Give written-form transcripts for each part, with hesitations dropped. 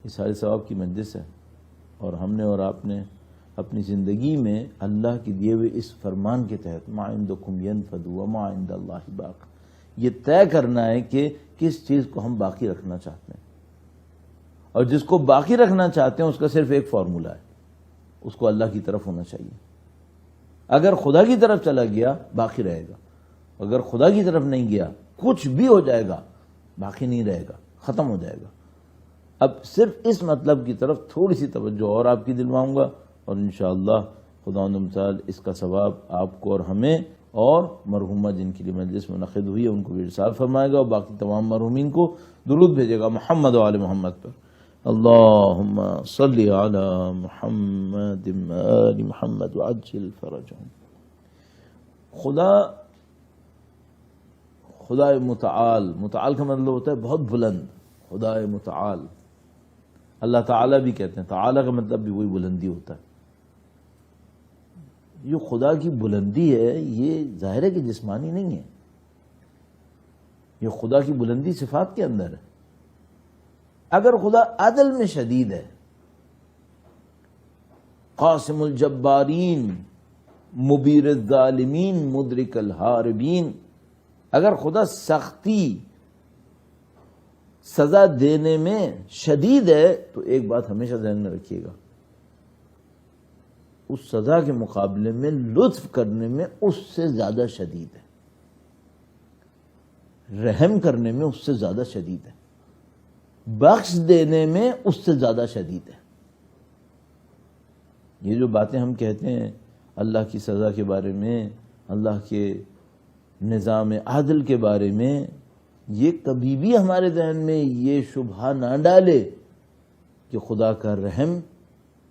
یہ سارے ثواب کی مجلس ہے، اور ہم نے اور آپ نے اپنی زندگی میں اللہ کے دیے ہوئے اس فرمان کے تحت ما عندکم ینفد وما عند اللہ باق، یہ طے کرنا ہے کہ کس چیز کو ہم باقی رکھنا چاہتے ہیں، اور جس کو باقی رکھنا چاہتے ہیں اس کا صرف ایک فارمولہ ہے، اس کو اللہ کی طرف ہونا چاہیے۔ اگر خدا کی طرف چلا گیا باقی رہے گا، اگر خدا کی طرف نہیں گیا کچھ بھی ہو جائے گا باقی نہیں رہے گا، ختم ہو جائے گا۔ اب صرف اس مطلب کی طرف تھوڑی سی توجہ اور آپ کی دلواؤں گا، اور انشاءاللہ خداوند متعال اس کا ثواب آپ کو اور ہمیں اور مرحومہ جن کے لیے مجلس منعقد ہوئی ہے ان کو بھی ارسال فرمائے گا، اور باقی تمام مرحومین کو درود بھیجے گا محمد و آل محمد پر۔ اللہم صلی علی محمد آل محمد وعجل فرجہم۔ خدا متعال، متعال کا مطلب ہوتا ہے بہت بلند، خدا متعال، اللہ تعالیٰ بھی کہتے ہیں، تعالیٰ کا مطلب بھی وہی بلندی ہوتا ہے۔ جو خدا کی بلندی ہے یہ ظاہر ہے کہ جسمانی نہیں ہے، یہ خدا کی بلندی صفات کے اندر ہے۔ اگر خدا عدل میں شدید ہے، قاسم الجبارین، مبیر الظالمین، مدرک الحاربین، اگر خدا سختی سزا دینے میں شدید ہے تو ایک بات ہمیشہ ذہن میں رکھیے گا، اس سزا کے مقابلے میں لطف کرنے میں اس سے زیادہ شدید ہے، رحم کرنے میں اس سے زیادہ شدید ہے، بخش دینے میں اس سے زیادہ شدید ہے۔ یہ جو باتیں ہم کہتے ہیں اللہ کی سزا کے بارے میں، اللہ کے نظام عادل کے بارے میں، یہ کبھی بھی ہمارے ذہن میں یہ شبہ نہ ڈالے کہ خدا کا رحم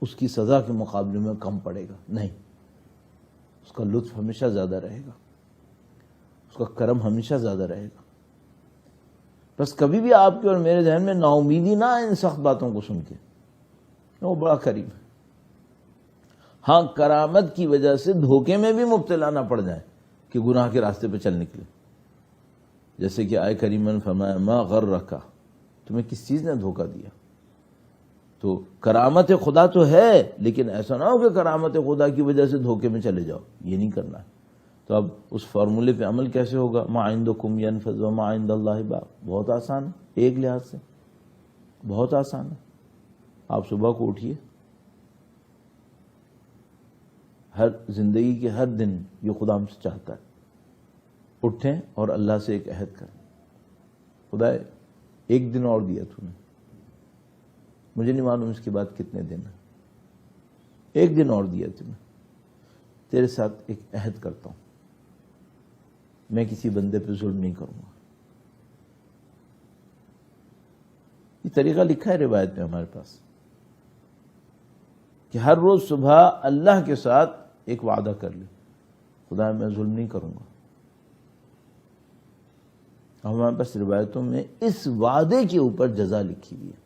اس کی سزا کے مقابلے میں کم پڑے گا، نہیں، اس کا لطف ہمیشہ زیادہ رہے گا، اس کا کرم ہمیشہ زیادہ رہے گا۔ بس کبھی بھی آپ کے اور میرے ذہن میں نا امیدی نہ ان سخت باتوں کو سن کے، وہ بڑا کریم ہے۔ ہاں کرامت کی وجہ سے دھوکے میں بھی مبتلا نہ پڑ جائیں کہ گناہ کے راستے پہ چل نکلے، جیسے کہ آئے کریم نے فرمایا ما غرک، تمہیں کس چیز نے دھوکہ دیا؟ تو کرامت خدا تو ہے، لیکن ایسا نہ ہو کہ کرامت خدا کی وجہ سے دھوکے میں چلے جاؤ، یہ نہیں کرنا ہے۔ تو اب اس فارمولے پہ عمل کیسے ہوگا؟ ما عندکم ینفد وما عند اللہ باق، بہت آسان ہے، ایک لحاظ سے بہت آسان ہے۔ آپ صبح کو اٹھیے، ہر زندگی کے ہر دن یہ خدا ہم سے چاہتا ہے، اٹھیں اور اللہ سے ایک عہد کریں، خدا ایک دن اور دیا تو نے، مجھے نہیں معلوم اس کے بعد کتنے دن ہیں، ایک دن اور دیا تمہیں، تیرے ساتھ ایک عہد کرتا ہوں، میں کسی بندے پہ ظلم نہیں کروں گا۔ یہ طریقہ لکھا ہے روایت میں ہمارے پاس کہ ہر روز صبح اللہ کے ساتھ ایک وعدہ کر لے، خدا میں ظلم نہیں کروں گا۔ ہمارے پاس روایتوں میں اس وعدے کے اوپر جزا لکھی ہوئی ہے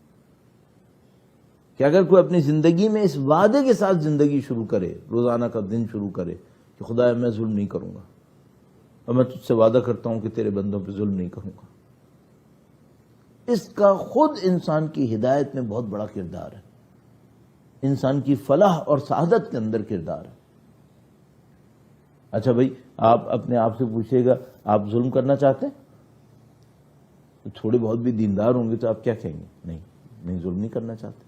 کہ اگر کوئی اپنی زندگی میں اس وعدے کے ساتھ زندگی شروع کرے، روزانہ کا دن شروع کرے کہ خدا میں ظلم نہیں کروں گا، اور میں تجھ سے وعدہ کرتا ہوں کہ تیرے بندوں پہ ظلم نہیں کروں گا، اس کا خود انسان کی ہدایت میں بہت بڑا کردار ہے، انسان کی فلاح اور سعادت کے اندر کردار ہے۔ اچھا بھائی، آپ اپنے آپ سے پوچھئے گا آپ ظلم کرنا چاہتے ہیں؟ تھوڑے بہت بھی دیندار ہوں گے تو آپ کیا کہیں گے؟ نہیں ظلم نہیں کرنا چاہتے۔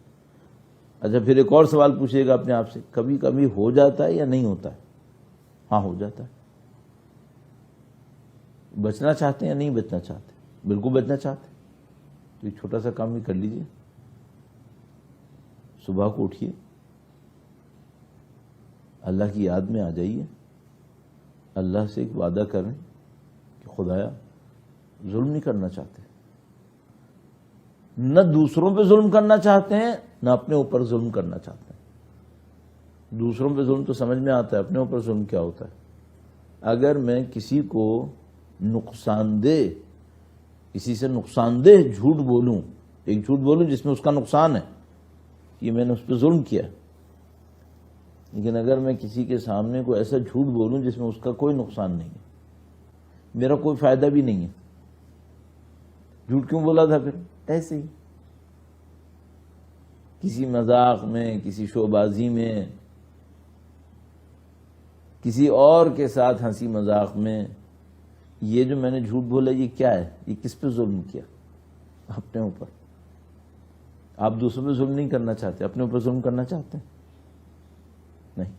اچھا پھر ایک اور سوال پوچھئے گا اپنے آپ سے، کبھی کبھی ہو جاتا ہے یا نہیں ہوتا ہے؟ ہاں ہو جاتا ہے۔ بچنا چاہتے ہیں یا نہیں بچنا چاہتے؟ بالکل بچنا چاہتے ہیں، تو ایک چھوٹا سا کام بھی کر لیجئے، صبح کو اٹھیے، اللہ کی یاد میں آ جائیے، اللہ سے ایک وعدہ کریں کہ خدایا ظلم نہیں کرنا چاہتے، نہ دوسروں پہ ظلم کرنا چاہتے ہیں نہ اپنے اوپر ظلم کرنا چاہتے ہیں۔ دوسروں پہ ظلم تو سمجھ میں آتا ہے، اپنے اوپر ظلم کیا ہوتا ہے؟ اگر میں کسی کو نقصان دہ، کسی سے نقصان دہ جھوٹ بولوں، ایک جھوٹ بولوں جس میں اس کا نقصان ہے کہ میں نے اس پہ ظلم کیا، لیکن اگر میں کسی کے سامنے کوئی ایسا جھوٹ بولوں جس میں اس کا کوئی نقصان نہیں ہے، میرا کوئی فائدہ بھی نہیں ہے، جھوٹ کیوں بولا تھا پھر؟ ایسے ہی کسی مذاق میں، کسی شوبازی میں، کسی اور کے ساتھ ہنسی مذاق میں، یہ جو میں نے جھوٹ بولا یہ کیا ہے؟ یہ کس پہ ظلم کیا؟ اپنے اوپر۔ آپ دوسروں پہ ظلم نہیں کرنا چاہتے، اپنے اوپر ظلم کرنا چاہتے ہیں؟ نہیں۔